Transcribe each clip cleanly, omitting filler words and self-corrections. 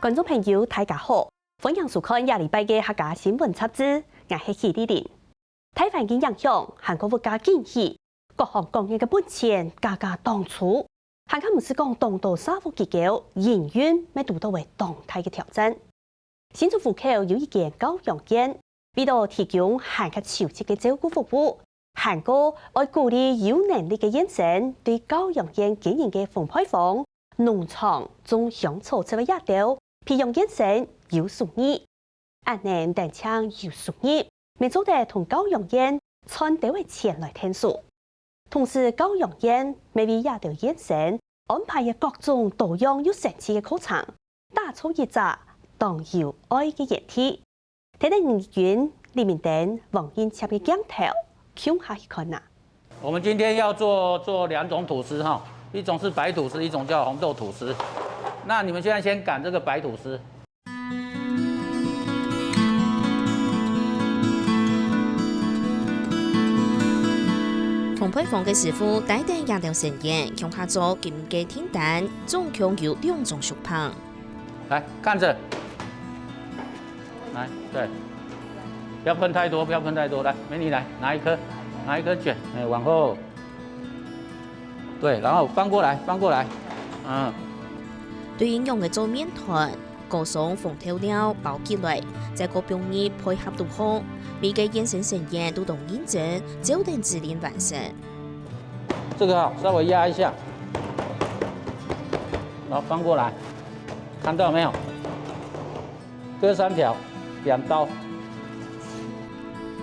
观众朋友，大家好，欢迎收看下礼拜嘅客家新闻杂志，我係許麗玲。睇環境影響，韓國物價驚喜，各行各業嘅本錢價格當初，韓國唔是講當到社會結構，營運咪遇到為動態嘅挑戰。新竹戶口有一間教養院，為咗提供韓國潮籍嘅照顧服務，韓國愛鼓勵有能力嘅醫生對教養院經營嘅鳳配房、農場、種香草作為業務。培養醫生有素質，安寧單槍有素質，民族地同教養院賺多為錢來聽數。同時，教養院每位亞洲醫生安排嘅各種多樣又神奇嘅課程，打造一隻當有愛嘅議題。睇睇議員李明德、黃英強嘅鏡頭，向下去看啊！我們今天要做兩種吐司哈，一種是白吐司，一種叫紅豆吐司。那你們現在先擀這個白吐司。鳳配房嘅師傅帶定亞條成員，向下做金雞天蛋，總共有2種食譜。來看着，來，對，不要分太多，不要分太多。來，美女來拿一顆捲，往後，對，然後翻過來，對應用嘅做麵團，裹上紅調料包起來，再個表面配合到好，每個驗身成員都同認真，就等指令完成。這個好，稍微壓一下，然後翻過來，看到沒有？割3條，2刀。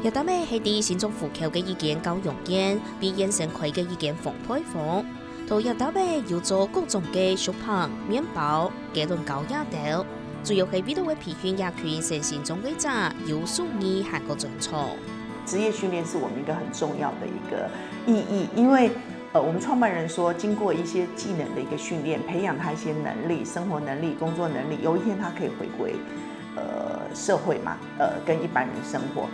又打咩係啲新竹戶口嘅一間教養院，比驗身開嘅一間鳳配房。同又打咩要做各種嘅食品、麵包、幾輪糕也得，主要係為咗為培訓亞群身心中嘅者有素質韓國專長。職業訓練是我們一個很重要的一個意義，因為我們創辦人說，經過一些技能的一個訓練，培養他一些能力、生活能力、工作能力，有一天他可以回歸社會嘛，跟一般人生活。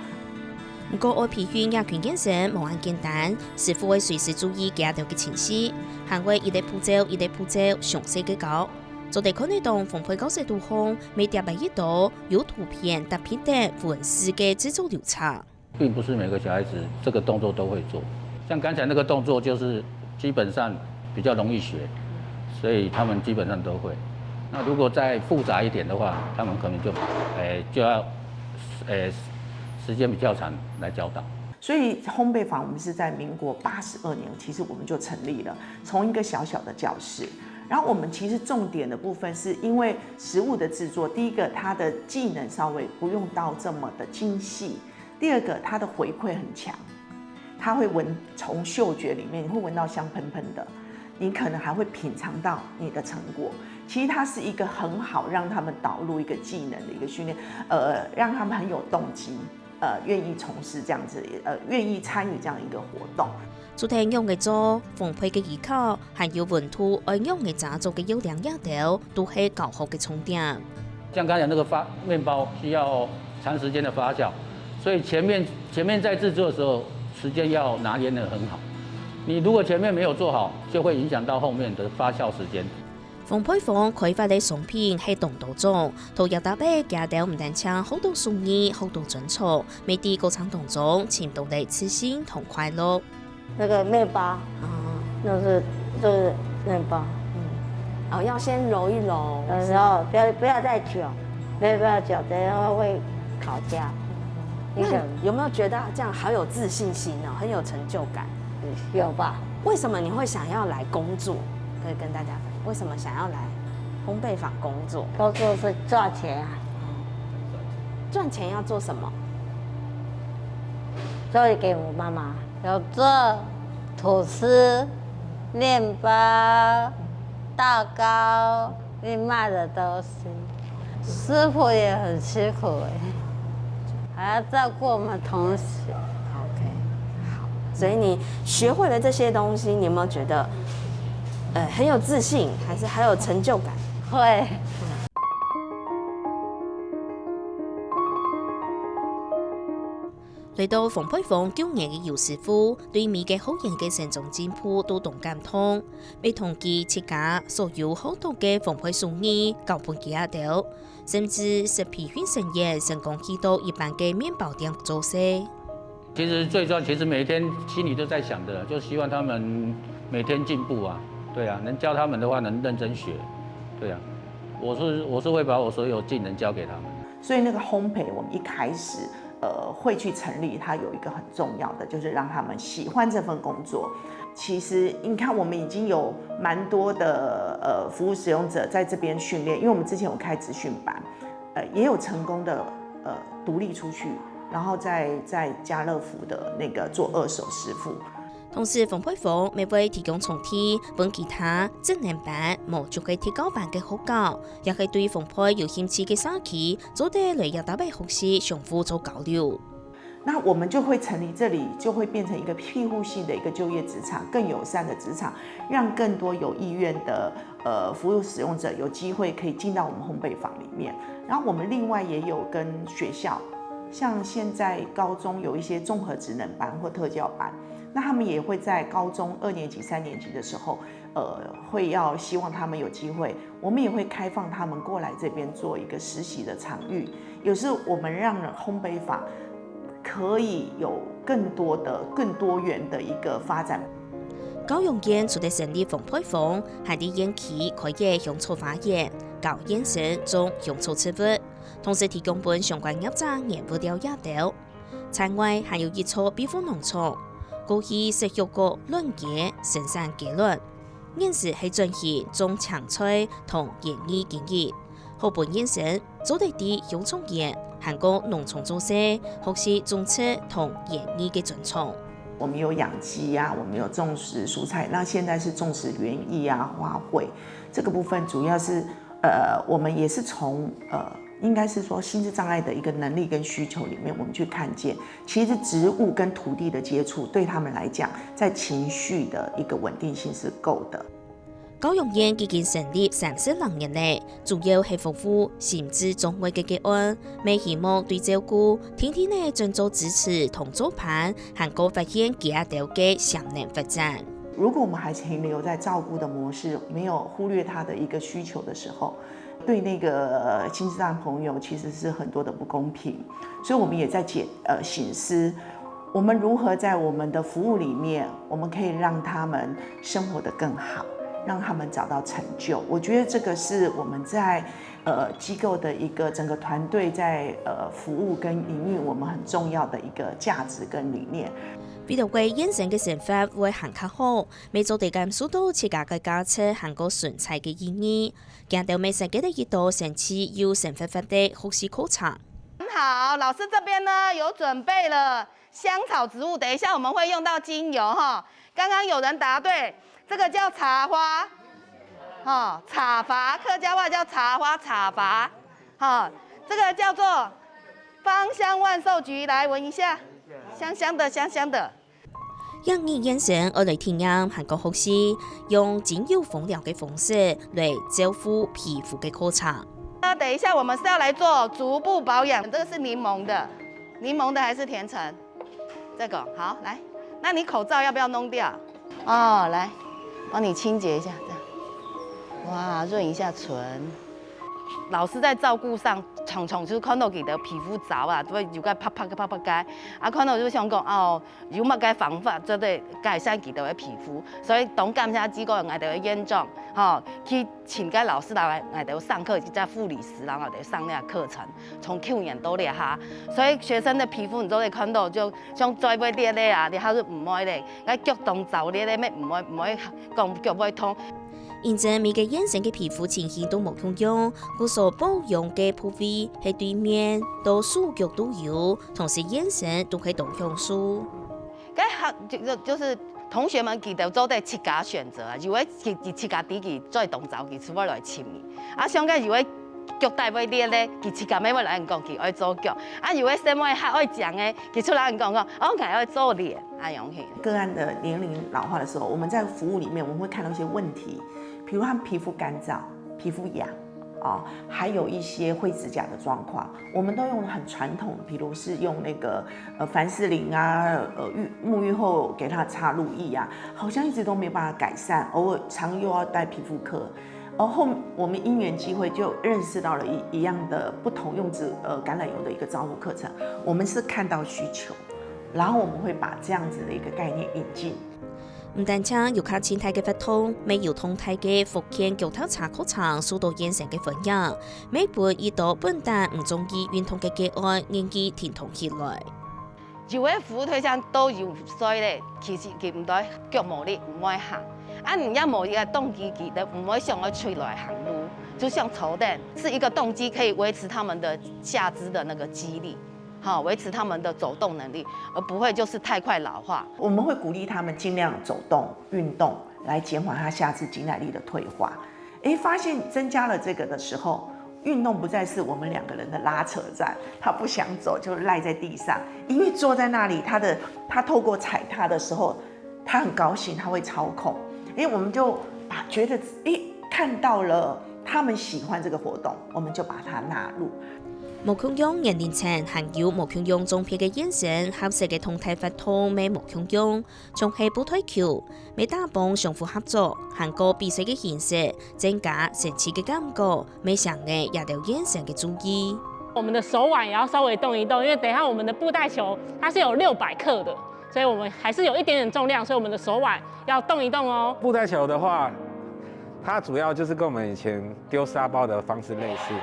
不過愛培訓亞群驗身無咁簡單，師傅會隨時注意家條嘅情緒，還會一個步驟詳細嘅教。做地看得懂鳳配教學圖風，每條擺一道有圖片搭片的文字嘅製作流程。並不是每個小孩子這個動作都會做，像剛才那個動作就是基本上比較容易學，所以他們基本上都會。那如果再複雜一點的話，他們可能就要時間比較長來教導。所以烘焙坊我們是在民國82年，其實我們就成立了，從一個小小的教室。然後我們其實重點的部分是因為食物的製作，第一個它的技能稍微不用到這麼的精細，第二個它的回饋很強，它會從嗅覺裡面你會聞到香噴噴的，你可能還會品嘗到你的成果。其實它是一個很好讓他們導入一個技能的一個訓練，讓他們很有動機。願意從事這樣子，願意參與這樣一個活動。做聽用嘅做鳳配嘅技巧，還有文圖愛用嘅製作嘅優良一條，都係教學嘅重點。像剛才那個麵包需要長時間的發酵，所以前面在製作的時候，時間要拿捏得很好。你如果前面沒有做好，就會影響到後面的發酵時間。鳳配坊開發嘅商品係動多種，同入搭嘅家條唔單止好多素質、好多專長，每啲過程當中潛到嚟自信同快樂。那個麵包，就是麵包，要先揉一揉，然後不要再久，不要久，這樣會烤焦。有沒有覺得這樣好有自信心呢？很有成就感？有吧？為什麼你會想要來工作？可以跟大家分享，為什麼想要來烘焙坊工作？工作是賺錢啊。賺錢要做什麼？所以給我媽媽有做吐司、麵包、蛋糕，你賣的東西。師傅也很辛苦還要照顧我們同學。OK， 好。所以你學會了這些東西，你有沒有覺得？很有自信，還是很有成就感？會。来到冯佩凤9年嘅姚師傅，對每個學員嘅成長進步都同感通，被同佢設計所有好多嘅奉配送衣交半幾下掉，甚至是培訓成員成功去到一般嘅麵包店做事。其實最重要，其實每天心裡都在想的，就希望他們每天進步啊，對啊，能教他們的話能認真學，對啊，我是會把我所有技能教給他們。所以那個烘焙，我們一開始會去成立，它有一個很重要的，就是讓他們喜歡這份工作。其實你看，我們已經有蠻多的服務使用者在這邊訓練，因為我們之前有開職訓班，也有成功的獨立出去，然後在家樂福的那個做2手師傅。同時，馮佩鳳每會提供重提本其他職能班、無足嘅提高班嘅學教，也係對馮佩有興趣嘅社企做啲嚟入大學學習相互做交流。那我們就會成立這裡，就會變成一個庇護性的一個就業職場，更友善的職場，讓更多有意願的服務使用者有機會可以進到我們烘焙坊裡面。然後我們另外也有跟學校，像現在高中有一些綜合職能班或特教班。那他們也會在高中2年級、3年級的時候，會要希望他們有機會，我們也會開放他們過來這邊做一個實習的場域。有時我們讓烘焙坊可以有更多的、更多元的一個發展。高永健除咗成立馮佩鳳，還啲延期開業香草花園、搞延伸種香草植物，同時提供本相關業者研發掉也掉。此外，還有一處庇護農場。過去食育個卵結生產結論，現時係進行種青菜同園藝經營，後半現成做地啲有創業，韓國農場做事，學習種菜同園藝嘅專長。我們有養雞啊，我們有種植蔬菜，那現在是種植園藝啊、花卉，這個部分主要是我們也是從應該是說心智障礙的一個能力跟需求裡面，我們去看見，其實植物跟土地的接觸對他們來講，在情緒的一個穩定性是夠的。高永燕已經成立32年嚟，主要係服務心智障礙嘅個案，未希望對照顧天天呢盡做支持同做伴，韓國發現其他條嘅潛能發展。如果我們還停留在照顧的模式，沒有忽略他的一個需求的時候，對那個心智障朋友其實是很多的不公平，所以我們也在省思，我們如何在我們的服務裡面，我們可以讓他們生活得更好，讓他們找到成就。我覺得這個是我們在機構的一個整個團隊在服務跟營運，我們很重要的一個價值跟理念。為到為現成嘅生活會行較好，未做地感受到自家嘅家車行過純粹嘅意義，見到未成幾多一道成次要成發發的學習課程。好，老師這邊呢有準備了香草植物，等一下我們會用到精油哈。剛剛有人答對，這個叫茶花，茶伐，客家話叫茶花茶伐，這個叫做芳香萬壽菊，來聞一下，香香的，香香的。讓你眼神而嚟體驗韓國學習用精油風療嘅方式嚟照顧皮膚嘅課程。那等一下我們是要來做足部保養，這個是檸檬的，檸檬的還是甜橙？這個好，來，那你口罩要不要弄掉？哦，來，幫你清潔一下，這樣，哇，潤一下唇。老師在照顧上，常常就是看到佢的皮膚糟啊，都會有個啪啪嘅，啊，看到就想講哦，有乜嘅方法做對改善佢的皮膚，所以當感謝機構我哋嘅演講，去請個老師來我哋上課，在護理師，然後我哋上那個課程，從去年到嚟下，所以學生的皮膚你都會看到，就像再會裂咧啊，你還是唔愛咧，喺腳動走咧咧，咩唔愛講腳會痛。現在每個眼神嘅皮膚情形都冇同樣，故所保養嘅部位係對面到手腳都有，同時眼神都可以同樣數。就是同學們記得做啲切假選擇啊，如果佢切假啲佢再動走佢出來簽嘅，啊相反如果腳大會裂咧，佢切假咩話人講佢愛做腳，啊如果身外客愛講嘅，佢出來人講我係愛做臉，啊樣去。個案的年齡老化的時候，我們在服務裡面，我們會看到一些問題。比如他們皮膚乾燥、皮膚癢，啊，还有一些灰指甲的状况，我们都用很传统，比如是用那个凡士林啊，沐浴后给它擦乳液啊，好像一直都没有办法改善，偶尔常又要带皮肤科。然后我们因缘机会就认识到了一样的不同用橄榄油的一个照护课程，我们是看到需求，然后我们会把这样子的一个概念引进。唔但請要靠前台嘅發通，未要通台嘅福建腳頭茶課場受到現成嘅歡迎，每半遇到本但唔中意運動嘅個案，願意填同起來。就喺扶推上都有衰咧，其實佢唔對腳無力，唔會行。你要冇一個動機的，唔會想要出來行路，就像頭燈是一個動機，可以維持他們的下肢的那個肌力。維持他們的走動能力，而不會就是太快老化。我們會鼓勵他們盡量走動運動，來減緩他下肢肌耐力的退化。發現增加了這個的時候，運動不再是我們兩個人的拉扯戰，他不想走就賴在地上，因為坐在那裡，他透過踩踏的時候，他很高興，他會操控。我們就覺得看到了他們喜歡這個活動，我們就把它納入。無強用年年前含有無強用中片嘅眼神，合適嘅同體發通咩無強用，從係不退球，咩打幫相互合作，行過比賽嘅形式，增加神奇嘅感覺，沒想嘅也有眼神嘅注意。我們的手腕也要稍微動一動，因為等一下我們的布袋球它是有600克的，所以我們還是有一點點重量，所以我們的手腕要動一動哦。布袋球的話，它主要就是跟我們以前丟沙包的方式類似。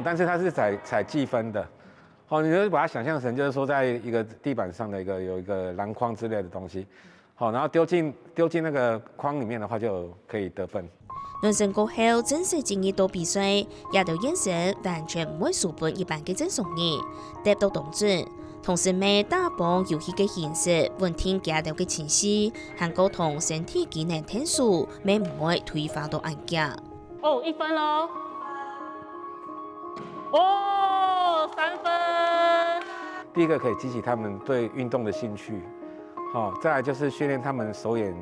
但是它是採計分的，你就把它想象成就是說，在一個地板上的有一個籃筐之類的東西，然後丟進那個筐裡面的話，就可以得分。論勝過後，正式進入到比賽，也有眼神完全唔會輸本一般嘅正常人，得到動作，同時咩打棒遊戲嘅形式，穩定家到嘅情緒，還溝通身體機能天數，咩唔會退化到硬架。1分咯。3分。第一個可以激起他們對運動的興趣，再來就是訓練他們手眼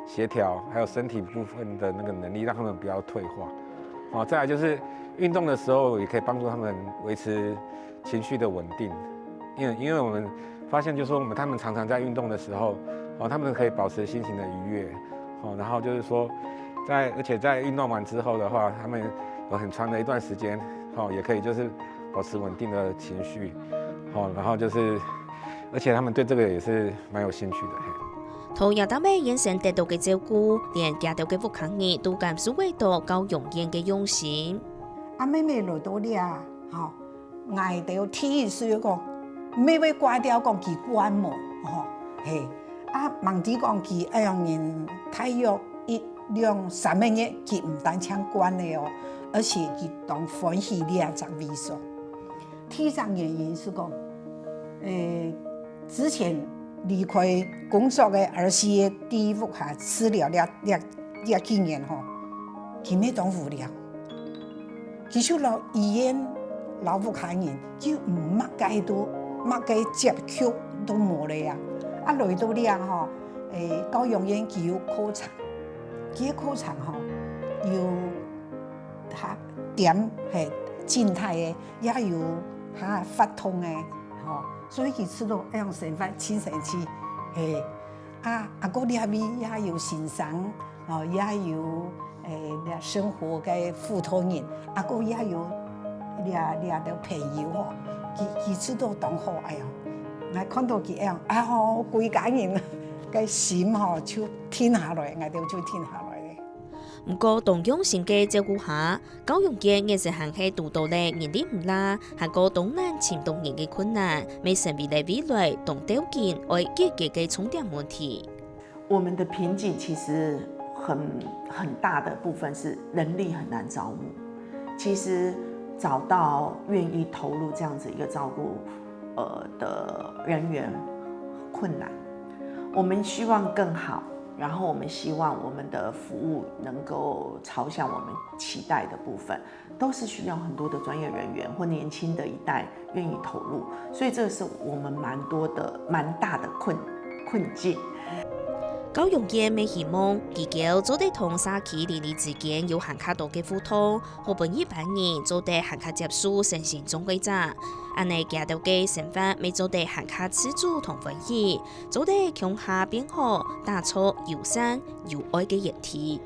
協調，還有身體部分的那個能力，讓他們不要退化。再來就是運動的時候也可以幫助他們維持情緒的穩定，因為我們發現就是說他們常常在運動的時候，他們可以保持心情的愉悅，然後就是說而且在運動完之後的話，他們有很長的一段時間，也可以就是保持穩定的情緒，然後就是而且他們對這個也是蠻有興趣的。同亞達美眼神得到嘅照顧，連家到嘅福康兒都感受為到教容顏嘅用心。阿妹妹來到呢啊，捱到天書講，咩會掛掉講佢關門，孟子講佢一樣人體育1、2、3個月，佢唔單槍關嘅哦，而且佢當歡喜2隻微數。體上原因是講，之前離開工作嘅24個第一幅下治療2幾年吼，佢咩當無聊，佢就到醫院老婦客人就唔乜計多，乜計接觸都冇咧啊！啊來到呢吼，教養院佢有課程，佢嘅課程吼要嚇點係靜態嘅，也有嚇發通嘅，所以佢知道一樣成法親神氣，個裡面也有欣賞，也有生活嘅輔導人，個也有倆的朋友吼，佢知道當好哎呀，我看到佢樣規家人嘅心吼就停下來，我哋就停下來咧。唔過當用心嘅照顧下，教育嘅也是行喺度到咧，年啲唔啦，係個東南潛動人嘅困難，未成為咧未來同條件愛解決嘅重點問題。我們的瓶頸其實很大的部分是人力很難招募，其實找到願意投入這樣子一個照顧的人員困難。我們希望更好，然後我們希望我們的服務能夠朝向我們期待的部分，都是需要很多的專業人員或年輕的一代願意投入，所以這是我們蠻大的困境。高永健未希望自己做得同社區鄰里之間有更加多嘅互動，好本一般人做得更加接受新型中規則，安尼家到嘅生活未做得更加自主同歡喜，做得強下變好，打造友善友愛嘅議題。